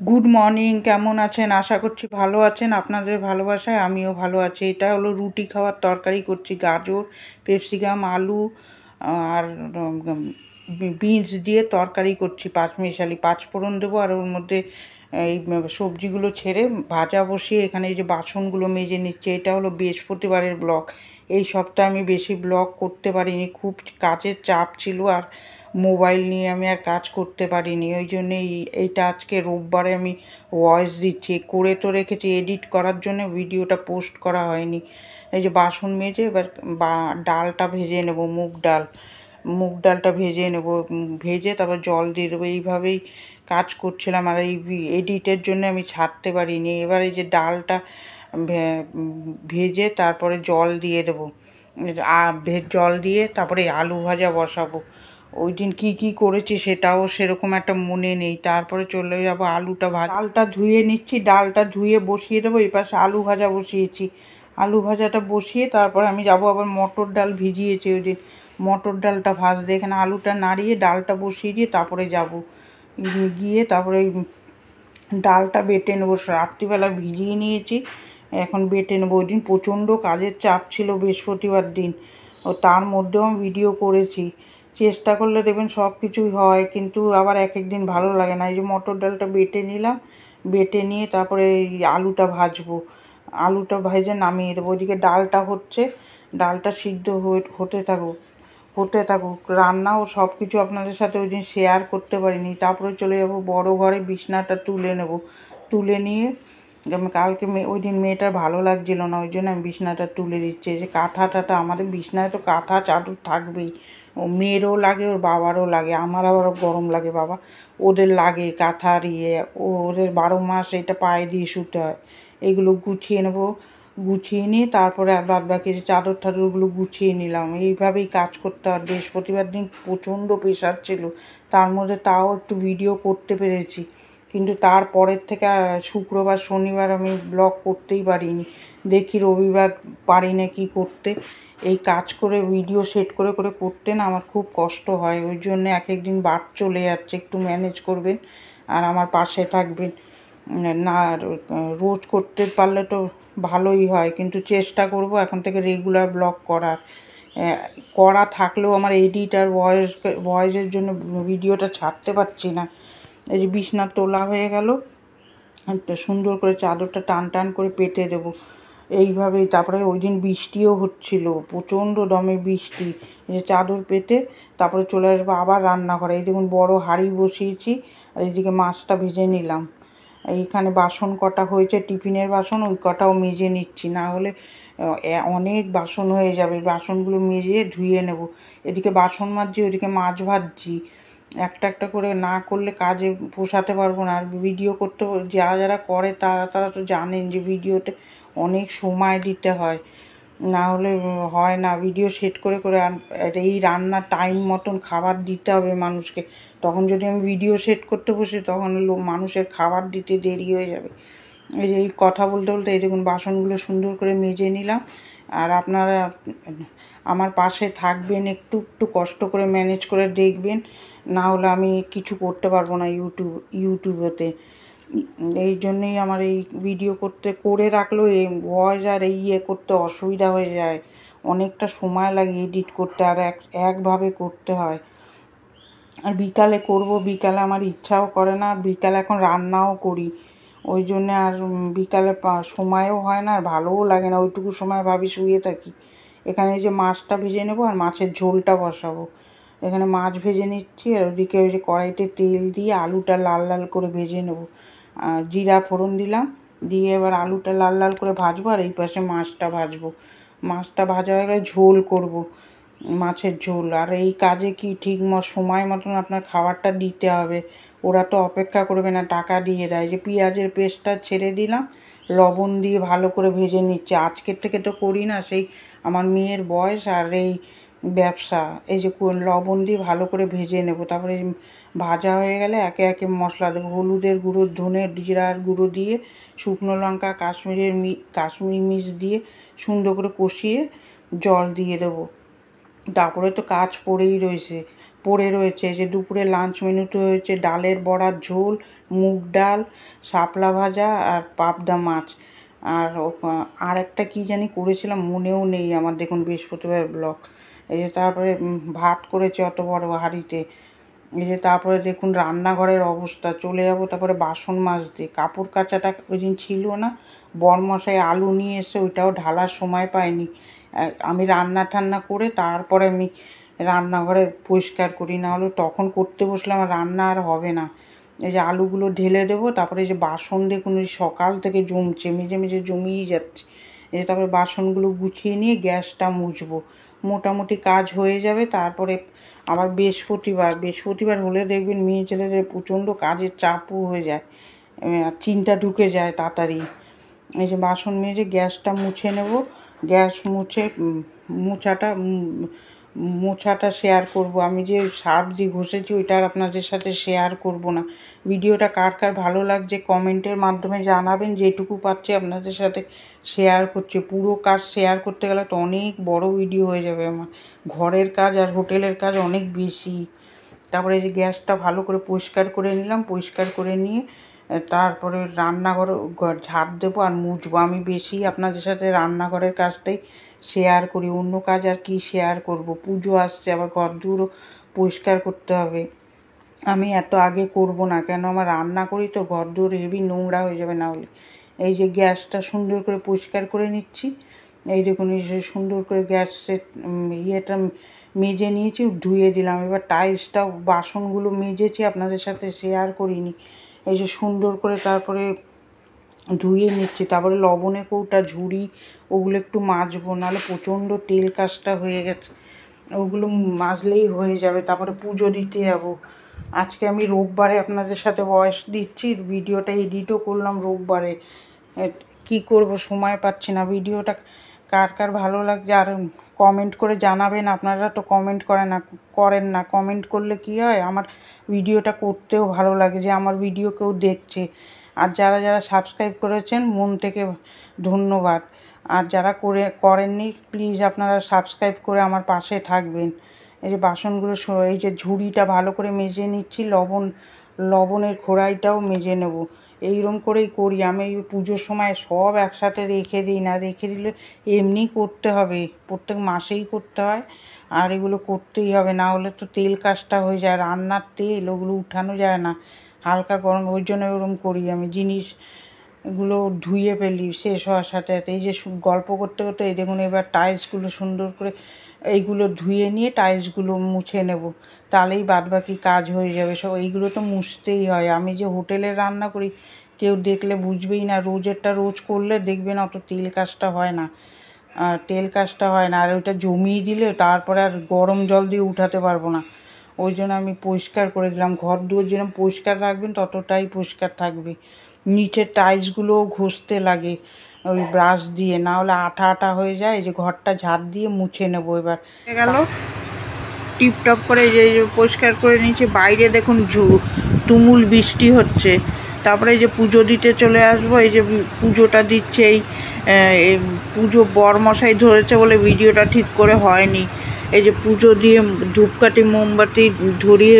Good morning, কেমন আছেন? আশা করছি ভালো আছেন। আপনাদের ভালোবাসায় আমিও ভালো আছি। এটা হলো রুটি খাওয়ার তরকারি করছি, গাজর, ক্যাপসিকাম, আলু আর বিনস দিয়ে তরকারি করছি, পাঁচমিশালি পাঁচফোড়ন দেবো আর ওর মধ্যে এই সবজিগুলো ছেড়ে ভাজা বসিয়ে এখানে এই যে বাসনগুলো মেজে নিচ্ছে। এটা হলো বৃহস্পতিবারের ব্লগ। এই সপ্তাহে আমি বেশি ব্লগ করতে পারিনি, খুব কাজের চাপ ছিল আর মোবাইল নিয়ে আমি আর কাজ করতে পারিনি। ওই জন্যে এইটা আজকে রোববারে আমি ভয়েস দিচ্ছি, করে তো রেখেছি, এডিট করার জন্য ভিডিওটা পোস্ট করা হয়নি। এই যে বাসন মেজে এবার ডালটা ভেজে নেব, মুগ ডালটা ভেজে নেব, ভেজে তারপর জল দিয়ে দেবো। এইভাবেই কাজ করছিলাম আর এই এডিটের জন্য আমি ছাড়তে পারিনি। এবার এই যে ডালটা ভেজে তারপরে জল দিয়ে দেবো, জল দিয়ে তারপরে আলু ভাজা বসাবো। ওই দিন কী করেছি সেটাও সেরকম একটা মনে নেই। তারপরে চলে যাবো আলুটা ডালটা ধুয়ে নিচ্ছি, ডালটা ধুয়ে বসিয়ে দেবো। এই পাশে আলু ভাজা বসিয়েছি, আলু ভাজাটা বসিয়ে তারপরে আমি যাব আবার মটর ডাল ভিজিয়েছি ওই দিন, মটর ডালটা ভাজতে এখানে আলুটা নাড়িয়ে ডালটা বসিয়ে দিয়ে তারপরে যাব গিয়ে তারপরে ডালটা বেটে নেবো। রাত্রিবেলা ভিজিয়ে নিয়েছি, এখন বেটে নেবো। ওই দিন প্রচণ্ড কাজের চাপ ছিল বৃহস্পতিবার দিন, ও তার মধ্যেও আমি ভিডিও করেছি। চেষ্টা করলে দেখবেন সব কিছুই হয়, কিন্তু আবার এক এক দিন ভালো লাগে না। এই যে মটর ডালটা বেটে নিলাম, বেটে নিয়ে তারপরে এই আলুটা ভাজবো, আলুটা ভেজে নামিয়ে দেবো। ওইদিকে ডালটা হচ্ছে, ডালটা সিদ্ধ হতে থাকুক রান্না ও সব কিছু আপনাদের সাথে ওই দিন শেয়ার করতে পারিনি। তারপরে চলে যাব বড় ঘরে, বিছনাটা তুলে নেব, তুলে নিয়ে কালকে ওই দিন মেয়েটার ভালো লাগছিল না, ওই জন্য আমি বিছনাটা তুলে দিচ্ছি। যে কাঁথা টাথা আমাদের বিছনায় তো কাঁথা চাদর থাকবেই, ও মেয়েরও লাগে ওর বাবারও লাগে, আমার আবারও গরম লাগে বাবা, ওদের লাগে কাঁথার ওদের 12 মাস এটা পায়ে দিয়ে শুতে হয়। এগুলো গুছিয়ে নেবো, গুছিয়ে নিয়ে তারপরে আর বাদ বাকি যে চাদর টাদরগুলো গুছিয়ে নিলাম। এইভাবেই কাজ করতে হয়। বৃহস্পতিবার দিন প্রচণ্ড প্রেশার ছিল, তার মধ্যে তাও একটু ভিডিও করতে পেরেছি, কিন্তু তারপরের থেকে আর শুক্রবার শনিবার আমি ব্লগ করতেই পারিনি। দেখি রবিবার পারি না কি করতে। এই কাজ করে ভিডিও সেট করে করতে না আমার খুব কষ্ট হয়। ওই জন্য এক এক দিন বাদ চলে যাচ্ছে। একটু ম্যানেজ করবেন আর আমার পাশে থাকবেন। না রোজ করতে পারলে তো ভালোই হয়, কিন্তু চেষ্টা করব এখন থেকে রেগুলার ব্লগ করা থাকলেও আমার এডিট আর ভয়েসের জন্য ভিডিওটা ছাড়তে পারছি না। এই যে বিছনা তোলা হয়ে গেল, একটা সুন্দর করে চাদরটা টান টান করে পেতে দেবো এইভাবেই। তারপরে ওই দিন বৃষ্টিও হচ্ছিল, প্রচণ্ড দমে বৃষ্টি। এই যে চাদর পেতে তারপরে চলে আসবো আবার রান্নাঘরে। এই দেখুন বড় হাঁড়ি বসিয়েছি আর এইদিকে মাছটা ভেজে নিলাম। এইখানে বাসন কটা হয়েছে, টিফিনের বাসন, ওই কটাও মেজে নিচ্ছি, না হলে অনেক বাসন হয়ে যাবে। বাসনগুলো মেজে ধুয়ে নেব। এদিকে বাসন মাজছি, ওইদিকে মাছ ভাজছি। একটা একটা করে না করলে কাজে পোষাতে পারবো না। আর ভিডিও করতে যারা করে তারা তো জানেন যে ভিডিওতে অনেক সময় দিতে হয়, না হলে হয় না। ভিডিও সেট করে আর এই রান্নার টাইম মতন খাবার দিতে হবে মানুষকে। তখন যদি আমি ভিডিও সেট করতে বসি তখন মানুষের খাবার দিতে দেরি হয়ে যাবে। এই কথা বলতে বলতে এই দেখুন বাসনগুলো সুন্দর করে মেজে নিলাম। আর আপনারা আমার পাশে থাকবেন, একটু একটু কষ্ট করে ম্যানেজ করে দেখবেন, না হলে আমি কিছু করতে পারবো না ইউটিউবেতে। এই জন্যেই আমার এই ভিডিও করে রাখলেও এই ভয়েস আর করতে অসুবিধা হয়ে যায়, অনেকটা সময় লাগে এডিট করতে, আর একভাবে করতে হয়। আর বিকালে করব, বিকালে আমার ইচ্ছাও করে না, বিকালে এখন রান্নাও করি, ওই জন্যে আর বিকালে সময়ও হয় না আর ভালোও লাগে না। ওইটুকু সময় ভাবি শুয়ে থাকি। এখানে এই যে মাছটা ভেজে নেব আর মাছের ঝোলটা বসাবো। এখানে মাছ ভেজে নিচ্ছি আর ওদিকে ওই যে কড়াইতে তেল দিয়ে আলুটা লাল লাল করে ভেজে নেব। জিরা ফোড়ন দিলাম, দিয়ে এবার আলুটা লাল লাল করে ভাজবো আর এই পাশে মাছটা ভাজবো। মাছটা ভাজা হয়ে গেলে ঝোল করব, মাছের ঝোল। আর এই কাজে কি ঠিক সময় মতন আপনার খাবারটা দিতে হবে, ওরা তো অপেক্ষা করবে না, টাকা দিয়ে দেয়। যে পেঁয়াজের পেস্টটা ছেড়ে দিলাম, লবণ দিয়ে ভালো করে ভেজে নিচ্ছে। আজকের থেকে তো করি না, সেই আমার মেয়ের বয়স আর এই ব্যবসা। এই যে লবণ দিয়ে ভালো করে ভেজে নেব। তারপরে ভাজা হয়ে গেলে একে একে মশলা দেবো, হলুদের গুঁড়ো, ধনে জিরার গুঁড়ো দিয়ে, শুকনো লঙ্কা, কাশ্মীরি মির্চ দিয়ে সুন্দর করে কষিয়ে জল দিয়ে দেবো। তারপরে তো কাজ পড়েই রয়েছে, পড়ে রয়েছে। যে দুপুরে লাঞ্চ মেনুতে হয়েছে ডালের বড়ার ঝোল, মুগ ডাল, শাপলা ভাজা আর পাবদা মাছ। আর একটা কী জানি করেছিলাম মনেও নেই আমার, দেখুন বৃহস্পতিবার ব্লগ। এই যে তারপরে ভাত করেছে অত বড় হাঁড়িতে। এই যে তারপরে দেখুন রান্নাঘরের অবস্থা, চলে যাব তারপরে বাসন মাজতে। কাপড় কাচাটা ওই দিন ছিল না, বরমশাই আলু নিয়ে এসে ওইটাও ঢালার সময় পাইনি। আমি রান্না টান্না করে তারপরে আমি রান্নাঘরে পরিষ্কার করি, না হলে তখন করতে বসলে আমার রান্না আর হবে না। এই যে আলুগুলো ঢেলে দেবো, তারপরে এই যে বাসন দেখুন ওই সকাল থেকে জমছে, মেজে মেজে জমিয়েই যাচ্ছে। এই যে তারপরে বাসনগুলো গুছিয়ে নিয়ে গ্যাসটা মুছবো, মোটামুটি কাজ হয়ে যাবে। তারপরে আবার বৃহস্পতিবার হলে দেখবেন মেয়ে ছেলেদের প্রচণ্ড কাজের চাপও হয়ে যায়, চিন্তা ঢুকে যায় তাড়াতাড়ি। এই যে বাসন মেজে গ্যাসটা মুছে নেব। গ্যাস মুছে মোছাটা শেয়ার করব। আমি যে সার্ফ দিয়ে ঘষেছি ওইটা আর আপনাদের সাথে শেয়ার করব না। ভিডিওটা কার কার ভালো লাগছে কমেন্টের মাধ্যমে জানাবেন, যেটুকু পাচ্ছি আপনাদের সাথে শেয়ার করছি। পুরো কাজ শেয়ার করতে গেলে তো অনেক বড় ভিডিও হয়ে যাবে আমার, ঘরের কাজ আর হোটেলের কাজ অনেক বেশি। তারপরে এই যে গ্যাসটা ভালো করে পরিষ্কার করে নিলাম, পরিষ্কার করে নিয়ে তারপরে রান্নাঘর ঝাড় দেবো আর মুছবো। আমি বেশি আপনাদের সাথে রান্নাঘরের কাজটাই শেয়ার করি, অন্য কাজ আর কি শেয়ার করব। পুজো আসছে, আবার ঘরদুয়ারও পরিষ্কার করতে হবে। আমি এত আগে করব না, কেন আমার রান্না করি তো ঘরদুয়ার হেভি নোংরা হয়ে যাবে না হলে। এই যে গ্যাসটা সুন্দর করে পরিষ্কার করে নিচ্ছি। এই দেখুন এই যে সুন্দর করে গ্যাসের ইয়েটা মেজে নিয়েছি, ধুয়ে দিলাম। এবার টাইলসটাও বাসনগুলো মেজেছি, আপনাদের সাথে শেয়ার করিনি। এই যে সুন্দর করে তারপরে ধুয়ে নিচ্ছি। তারপরে লবণে কৌটা, ঝুড়ি ওগুলো একটু মাজবো, নাহলে প্রচণ্ড তেল কাজটা হয়ে গেছে, ওগুলো মাজলেই হয়ে যাবে। তারপরে পুজো দিতে যাবো। আজকে আমি রোববারে আপনাদের সাথে ভয়েস দিচ্ছি, ভিডিওটা এডিটও করলাম রোববারে। কি করব, সময় পাচ্ছি না। ভিডিওটা কার কার ভালো লাগছে আর কমেন্ট করে জানাবেন। আপনারা তো কমেন্ট করেন না। কমেন্ট করলে কি হয়, আমার ভিডিওটা করতেও ভালো লাগে যে আমার ভিডিও কেউ দেখছে। আর যারা যারা সাবস্ক্রাইব করেছেন মন থেকে ধন্যবাদ। আর যারা করেননি প্লিজ আপনারা সাবস্ক্রাইব করে আমার পাশে থাকবেন। এই যে বাসনগুলো এই যে ঝুড়িটা ভালো করে মেজে নিচ্ছি, লবণের খোড়াইটাও মেজে নেব। এইরকম করেই করি আমি। পুজোর সময় সব একসাথে রেখে দিই না, রেখে দিলে এমনি করতে হবে, প্রত্যেক মাসেই করতে হয়। আর এগুলো করতেই হবে, না হলে তো তেল কাজটা হয়ে যায়, রান্নার তেল ওগুলো উঠানো যায় না হালকা গরম। ওই জন্য ওরকম করি আমি, জিনিসগুলো ধুয়ে ফেলি শেষ হওয়ার সাথে সাথে। এই যে গল্প করতে করতে এই দেখুন এবার টাইলসগুলো সুন্দর করে এইগুলো ধুয়ে নিয়ে টাইলসগুলো মুছে নেব, তাহলেই বাদবাকি কাজ হয়ে যাবে সব। এইগুলো তো মুছতেই হয়। আমি যে হোটেলে রান্না করি কেউ দেখলে বুঝবেই না, রোজেরটা রোজ করলে দেখবেন অত তেল কাজটা হয় না, আর ওইটা জমিয়ে দিলে তারপরে আর গরম জল দিয়ে উঠাতে পারবো না। ওই জন্য আমি পরিষ্কার করে দিলাম। ঘর দুয়ার যেরকম পরিষ্কার রাখবেন ততটাই পরিষ্কার থাকবে। নিচের টাইলসগুলোও ঘষতে লাগে ওই ব্রাশ দিয়ে, না হলে আঠা আঠা হয়ে যায়। এই যে ঘরটা ঝাড় দিয়ে মুছে নেবো এবার। গেল টিপটপ করে যে পরিষ্কার করে নিয়েছি। বাইরে দেখুন তুমুল বৃষ্টি হচ্ছে। তারপরে এই যে পুজো দিতে চলে আসবো। এই যে পুজোটা দিচ্ছে, এই পুজো বরমশাই ধরেছে বলে ভিডিওটা ঠিক করে হয়নি। এই যে পুজো দিয়ে ধূপকাঠি মোমবাতি ধরিয়ে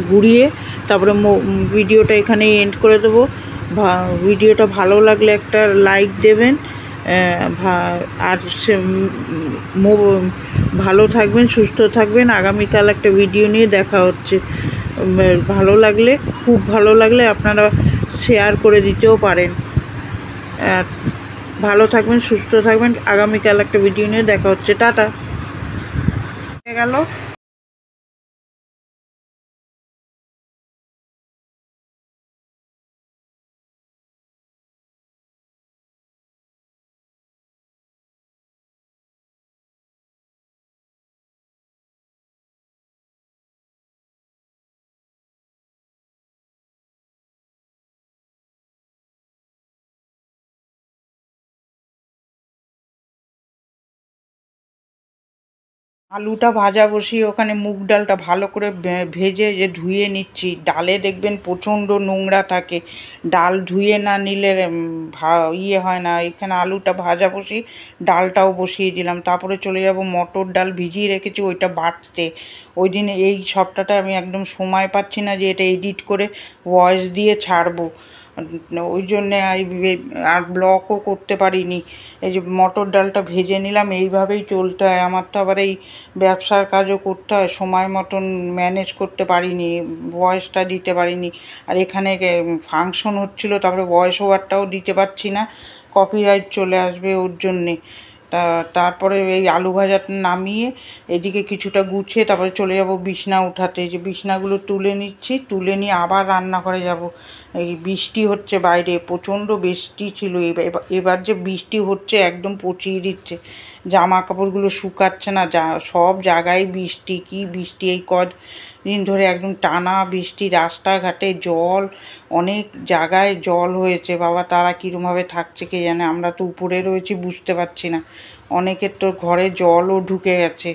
ঘুরিয়ে তারপরে ভিডিওটা এখানেই এন্ড করে দেবো। ভিডিওটা ভালো লাগলে একটা লাইক দেবেন। আর ভালো থাকবেন, সুস্থ থাকবেন। আগামীকাল একটা ভিডিও নিয়ে দেখা হচ্ছে। খুব ভালো লাগলে আপনারা শেয়ার করে দিতেও পারেন। ভালো থাকবেন, সুস্থ থাকবেন। আগামীকাল একটা ভিডিও নিয়ে দেখা হচ্ছে। টাটা। গেল। আলুটা ভাজা বসিয়ে ওখানে মুগ ডালটা ভালো করে ভেজে যে ধুয়ে নিচ্ছি। ডালে দেখবেন প্রচণ্ড নোংরা থাকে, ডাল ধুয়ে না নিলে ইয়ে হয় না। এখানে আলুটা ভাজা বসিয়ে ডালটাও বসিয়ে দিলাম, তারপরে চলে যাব মটর ডাল ভিজিয়ে রেখেছি ওইটা বাটতে। ওই দিন এই সপ্তাহটা আমি একদম সময় পাচ্ছি না যে এটা এডিট করে ভয়েস দিয়ে ছাড়বো, ওই জন্যে আর ব্লগও করতে পারিনি। এই যে মটর ডালটা ভেজে নিলাম, এইভাবেই চলতে হয় আমার তো। আবার এই ব্যবসার কাজও করতে হয়, সময় মতন ম্যানেজ করতে পারিনি, ভয়েসটা দিতে পারিনি। আর এখানে ফাংশন হচ্ছিলো, তারপরে ভয়েস ওভারটাও দিতে পারছি না, কপিরাইট চলে আসবে ওর জন্যে। তারপরে এই আলু ভাজাটা নামিয়ে এদিকে কিছুটা গুছিয়ে তারপরে চলে যাব বিছনা উঠাতে। যে বিছনাগুলো তুলে নিচ্ছি, তুলে নিয়ে আবার রান্নাঘরে যাব। এই বৃষ্টি হচ্ছে বাইরে, প্রচণ্ড বৃষ্টি ছিল। এবার যে বৃষ্টি হচ্ছে একদম পচিয়ে দিচ্ছে, জামা কাপড়গুলো শুকাচ্ছে না, সব জায়গায় বৃষ্টি। কি বৃষ্টি, এই কদিন ধরে একদম টানা বৃষ্টি, রাস্তাঘাটে জল, অনেক জায়গায় জল হয়েছে। বাবা, তারা কীরমভাবে থাকছে কে জানে, আমরা তো উপরে রয়েছি বুঝতে পারছি না। অনেকের তো ঘরে জলও ঢুকে গেছে,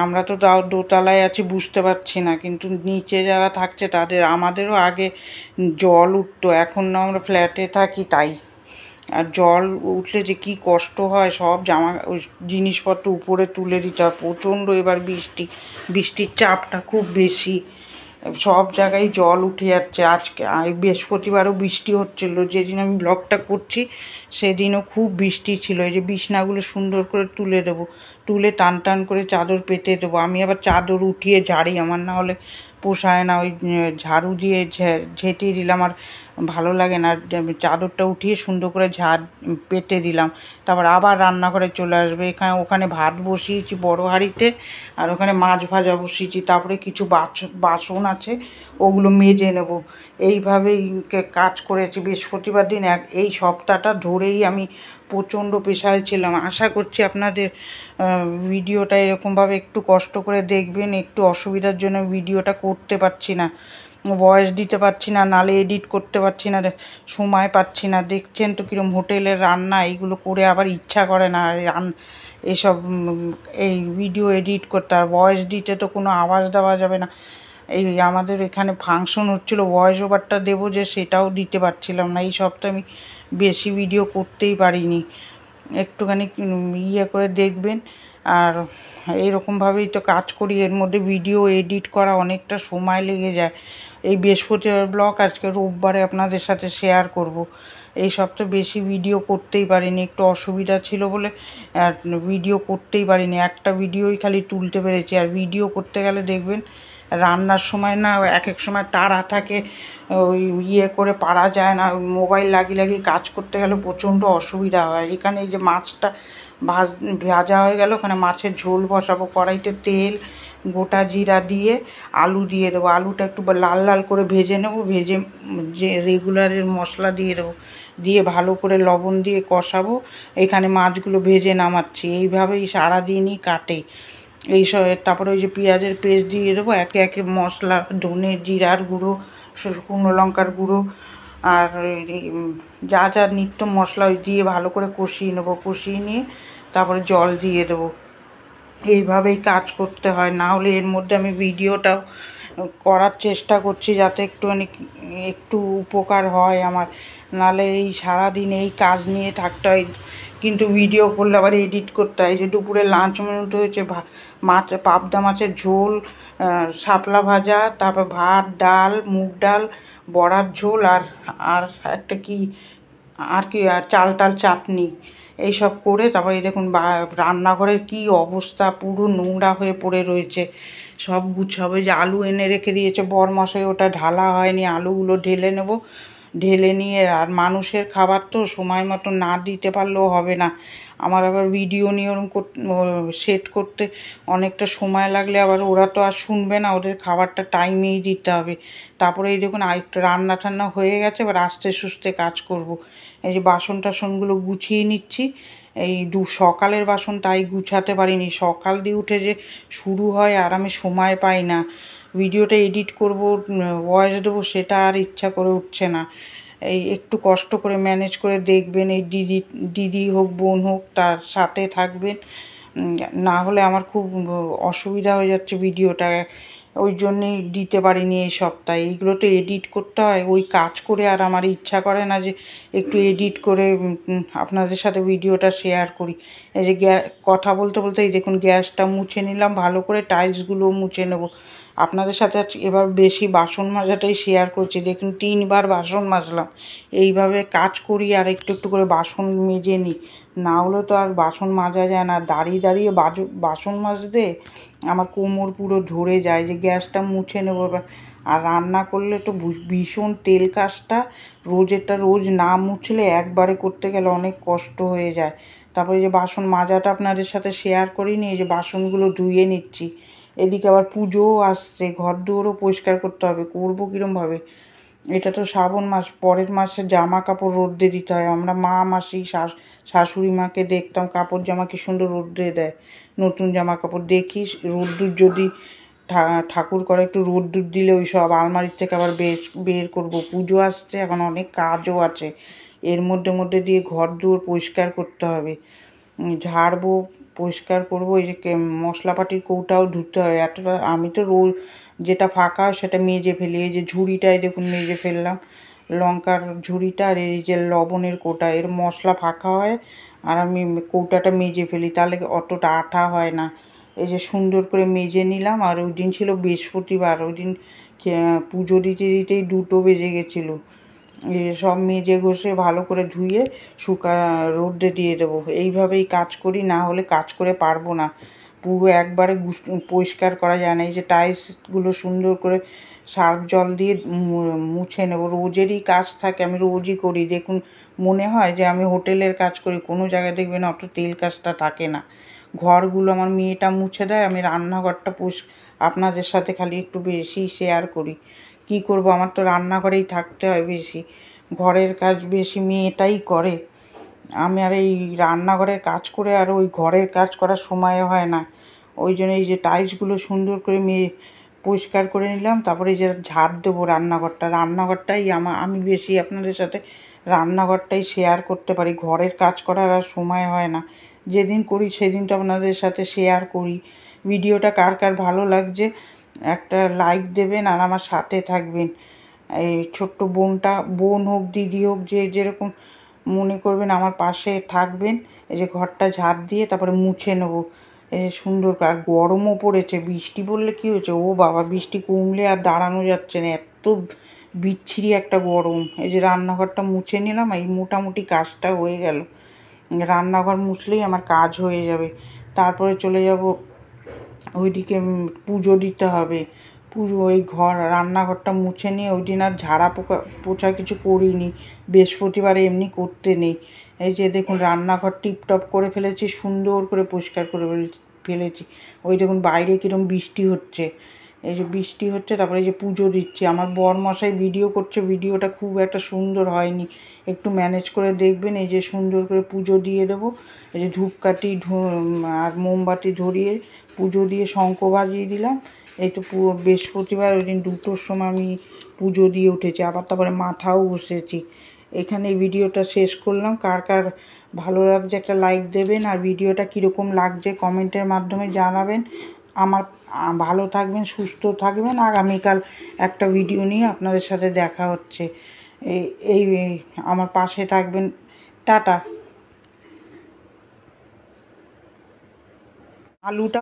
আমরা তো তাও দোতলায় আছি বুঝতে পারছি না, কিন্তু নিচে যারা থাকছে তাদের, আমাদেরও আগে জল উঠতো, এখন না আমরা ফ্ল্যাটে থাকি তাই। আর জল উঠলে যে কি কষ্ট হয়, সব জিনিসপত্র উপরে তুলে দিতে হয়। প্রচণ্ড এবার বৃষ্টির চাপটা খুব বেশি, সব জায়গায় জল উঠে যাচ্ছে। আজকে বৃহস্পতিবারও বৃষ্টি হচ্ছিল, যেদিন আমি ব্লগটা করছি সেদিনও খুব বৃষ্টি ছিল। এই যে বিছনাগুলো সুন্দর করে তুলে দেবো, তুলে টান টান করে চাদর পেতে দেবো। আমি আবার চাদর উঠিয়ে ঝাড়ি, আমার না হলে পোষায় না, ওই ঝাড়ু দিয়ে ঝেঁটিয়ে দিলাম আর ভালো লাগে না। চাদরটা উঠিয়ে সুন্দর করে পেতে দিলাম, তারপর আবার রান্নাঘরে চলে আসবে। ওখানে ভাত বসিয়েছি বড় হাঁড়িতে, আর ওখানে মাছ ভাজা বসিয়েছি। তারপরে কিছু বাসন আছে, ওগুলো মেজে নেব। এইভাবেই কাজ করেছি বৃহস্পতিবার দিন। এই সপ্তাহটা ধরেই আমি প্রচণ্ড পেশায় ছিলাম। আশা করছি আপনাদের ভিডিওটা এরকমভাবে একটু কষ্ট করে দেখবেন। একটু অসুবিধার জন্য ভিডিওটা করতে পারছি না, ভয়েস দিতে পারছি না, নালে এডিট করতে পারছি না, সময় পাচ্ছি না। দেখছেন তো কীরকম হোটেলের রান্না, এইগুলো করে আবার ইচ্ছা করে না এসব এই ভিডিও এডিট করতে। আর ভয়েস দিতে তো কোনো আওয়াজ দেওয়া যাবে না। এই আমাদের এখানে ফাংশন হচ্ছিলো, ভয়েস ওভারটা দেবো যে সেটাও দিতে পারছিলাম না। এই সপ্তাহে আমি বেশি ভিডিও করতেই পারিনি, একটুখানি ইয়ে করে দেখবেন। আর এইরকমভাবেই তো কাজ করি, এর মধ্যে ভিডিও এডিট করা অনেকটা সময় লেগে যায়। এই বৃহস্পতিবার ব্লগ আজকে রোববারে আপনাদের সাথে শেয়ার করব। এই সপ্তাহে বেশি ভিডিও করতেই পারিনি, একটু অসুবিধা ছিল বলে আর ভিডিও করতেই পারিনি। একটা ভিডিওই খালি তুলতে পেরেছি। আর ভিডিও করতে গেলে দেখবেন রান্নার সময় না এক এক সময় তাড়া থাকে, ওই ইয়ে করে পারা যায় না, মোবাইল লাগিয়ে কাজ করতে গেলে প্রচণ্ড অসুবিধা হয়। এখানে এই যে মাছটা ভাজা হয়ে গেল, ওখানে মাছের ঝোল বসাবো। কড়াইতে তেল, গোটা জিরা দিয়ে আলু দিয়ে দেবো। আলুটা একটু লাল লাল করে ভেজে নেব, ভেজে যে রেগুলারের মশলা দিয়ে দেবো, দিয়ে ভালো করে লবণ দিয়ে কষাবো। এখানে মাছগুলো ভেজে নামাচ্ছি। এইভাবেই সারাদিনই কাটে এই সব। তারপরে ওই যে পেঁয়াজের পেস্ট দিয়ে দেবো, একে একে মশলা, ধনে জিরার গুঁড়ো, শুকনো লঙ্কার গুঁড়ো, আর যা যা নিত্য মশলা ওই দিয়ে ভালো করে কষিয়ে নেবো। কষিয়ে নিয়ে তারপরে জল দিয়ে দেবো। এইভাবেই কাজ করতে হয়, না হলে এর মধ্যে আমি ভিডিওটাও করার চেষ্টা করছি যাতে একটু উপকার হয় আমার, নাহলে এই সারাদিন এই কাজ নিয়ে থাকতে হয়। কিন্তু ভিডিও করলে আবার এডিট করতে হয়। যে দুপুরে লাঞ্চ মেনুতে হয়েছে পাবদা মাছের ঝোল, শাপলা ভাজা, তারপর ভাত, ডাল, মুগ ডাল, বড়ার ঝোল, আর একটা কি আর চাল চাটনি, এইসব করে তারপরে এই দেখুন রান্নাঘরের কি অবস্থা, পুরো নোংরা হয়ে পড়ে রয়েছে। সব গুছাবো। যে আলু এনে রেখে দিয়েছে বরমশাই, ওটা ঢালা হয়নি, আলুগুলো ঢেলে নেব। ঢেলে নিয়ে, আর মানুষের খাবার তো সময় মতো না দিতে পারলেও হবে না। আমার আবার ভিডিও নিয়ে ওরকম সেট করতে অনেকটা সময় লাগলে আবার ওরা তো আর শুনবে না, ওদের খাবারটা টাইমেই দিতে হবে। তারপরে এই দেখুন আরেকটু রান্না টান্না হয়ে গেছে, এবার আস্তে সুস্তে কাজ করব। এই যে বাসন টাসনগুলো গুছিয়ে নিচ্ছি। এই সকালের বাসন তাই গুছাতে পারিনি, সকাল দিয়ে উঠে যে শুরু হয় আর আমি সময় পাই না। ভিডিওটা এডিট করব, ভয়েস দেবো, সেটা আর ইচ্ছা করে উঠছে না। এই একটু কষ্ট করে ম্যানেজ করে দেখবেন, এই দিদি হোক বোন হোক তার সাথে থাকবেন, না হলে আমার খুব অসুবিধা হয়ে যাচ্ছে ভিডিওটা, ওই জন্যেই দিতে পারিনি এই সপ্তাহে। এইগুলো তো এডিট করতে হয়, ওই কাজ করে আর আমার ইচ্ছা করে না যে একটু এডিট করে আপনাদের সাথে ভিডিওটা শেয়ার করি। এই যে কথা বলতে বলতে এই দেখুন গ্যাসটা মুছে নিলাম ভালো করে, টাইলসগুলোও মুছে নেব। আপনাদের সাথে এবার বেশি বাসন মাজাটাই শেয়ার করছি। দেখুন 3বার বাসন মাজলাম। এইভাবে কাজ করি আর একটু একটু করে বাসন মেজে নিই, না হলে তো আর বাসন মাজা যায় না। দাঁড়িয়ে দাঁড়িয়ে বাসন মাজতে আমার কোমর পুরো ধরে যায়। যে গ্যাসটা মুছে নেবো এবার। আর রান্না করলে তো ভীষণ তেল কাজটা, রোজেরটা রোজ না মুছলে একবারে করতে গেলে অনেক কষ্ট হয়ে যায়। তারপরে যে বাসন মাজাটা আপনাদের সাথে শেয়ার করিনি, এই যে বাসনগুলো ধুয়ে নিচ্ছি। এদিকে আবার পুজোও আসছে, ঘর দুয়ারও পরিষ্কার করতে হবে। করবো কীরমভাবে? এটা তো শ্রাবণ মাস, পরের মাসে জামা কাপড় রোদ্দে দিতে হয়। আমরা মা মাসি শাশুড়ি মাকে দেখতাম কাপড় জামা কি সুন্দর রোদ্দে দেয়, নতুন জামা কাপড়। দেখি রোদ্দুর যদি ঠাকুর করে একটু রোদ্দুর দিলে ওই সব আলমারির থেকে আবার বের করব। পুজো আসছে, এখন অনেক কাজও আছে, এর মধ্যে মধ্যে দিয়ে ঘর দুয়ার পরিষ্কার করতে হবে, ঝাড়বো, পরিষ্কার করবো। এই যে মশলাপাতির কৌটাও ধুতে হয়। এতটা আমি তো রোজ যেটা ফাঁকা সেটা মেজে ফেলি। এই যে ঝুড়িটায় দেখুন মেজে ফেললাম, লঙ্কার ঝুড়িটা। আর এই যে লবণের কৌটা, এর মশলা ফাঁকা হয় আর আমি কৌটাটা মেজে ফেলি, তাহলে অতটা আঠা হয় না। এই যে সুন্দর করে মেজে নিলাম। আর ওই দিন ছিল বৃহস্পতিবার, ওই দিন পুজো দিতে দিতেই 2টো বেজে গেছিলো। সব মেজে ঘষে ভালো করে ধুয়ে রোদ্দে দিয়ে দেবো। এইভাবেই কাজ করি, না হলে কাজ করে পারবো না। পুরো একবারে পরিষ্কার করা যায় না। এই যে টাইলসগুলো সুন্দর করে সার্ফ জল দিয়ে মুছে নেবো। রোজেরই কাজ থাকে, আমি রোজই করি। দেখুন মনে হয় যে আমি হোটেলের কাজ করি, কোনো জায়গায় দেখবেন অত তেল কাজটা থাকে না। ঘরগুলো আমার মেয়েটা মুছে দেয়, আমি রান্নাঘরটা আপনাদের সাথে খালি একটু বেশি শেয়ার করি। কি করব, আমার তো রান্নাঘরেই থাকতে হয় বেশি, ঘরের কাজ বেশি মেয়েটাই করে। আমি আর এই রান্নাঘরের কাজ করে আর ওই ঘরের কাজ করার সময় হয় না। ওই জন্য এই যে টাইলসগুলো সুন্দর করে পরিষ্কার করে নিলাম। তারপরে এই যে ঝাড় দেবো রান্নাঘরটাই আমি বেশি আপনাদের সাথে রান্নাঘরটাই শেয়ার করতে পারি, ঘরের কাজ করার আর সময় হয় না। যেদিন করি সেদিন তো আপনাদের সাথে শেয়ার করি। ভিডিওটা কার কার ভালো লাগছে একটা লাইক দেবেন আর আমার সাথে থাকবেন। এই ছোট্ট বোন হোক দিদি হোক, যে যেরকম মনে করবেন আমার পাশে থাকবেন। এই যে ঘরটা ঝাড় দিয়ে তারপরে মুছে নেবো। এই যে সুন্দর, আর গরমও পড়েছে। বৃষ্টি পড়লে কী হয়েছে, ও বাবা, বৃষ্টি কমলে আর দাঁড়ানো যাচ্ছে না, এত বিচ্ছিরি একটা গরম। এই যে রান্নাঘরটা মুছে নিলাম, এই মোটামুটি কাজটা হয়ে গেল। রান্নাঘর মুছলেই আমার কাজ হয়ে যাবে। তারপরে চলে যাব ওইদিকে, পুজো দিতে হবে। পুজো, ওই রান্নাঘরটা মুছে নিয়ে ওই দিন আর ঝাড়া পোছা কিছু করিনি, বৃহস্পতিবারে এমনি করতে নেই। এই যে দেখুন রান্নাঘর টিপটপ করে ফেলেছি, সুন্দর করে পরিষ্কার করে ফেলেছি। ওই দেখুন বাইরে কীরকম বৃষ্টি হচ্ছে, এই যে বৃষ্টি হচ্ছে। তারপরে এই যে পুজো দিচ্ছি, আমার বরমশাই ভিডিও করছে, ভিডিওটা খুব একটা সুন্দর হয়নি, একটু ম্যানেজ করে দেখবেন। এই যে সুন্দর করে পুজো দিয়ে দেবো। এই যে ধূপকাঠি আর মোমবাতি ধরিয়ে পুজো দিয়ে শঙ্খ বাজিয়ে দিলাম। এই তো পুরো বৃহস্পতিবার, ওই দিন 2টোর সময় আমি পুজো দিয়ে উঠেছি, আবার তারপরে মাথাও বসেছি। এখানে ভিডিওটা শেষ করলাম। কার কার ভালো লাগছে একটা লাইক দেবেন, আর ভিডিওটা কীরকম লাগছে কমেন্টের মাধ্যমে জানাবেন। আমার ভালো থাকবেন, সুস্থ থাকবেন। আগামীকাল একটা ভিডিও নিয়ে আপনাদের সাথে দেখা হচ্ছে। এই আমার পাশে থাকবেন। টাটা। আলুটা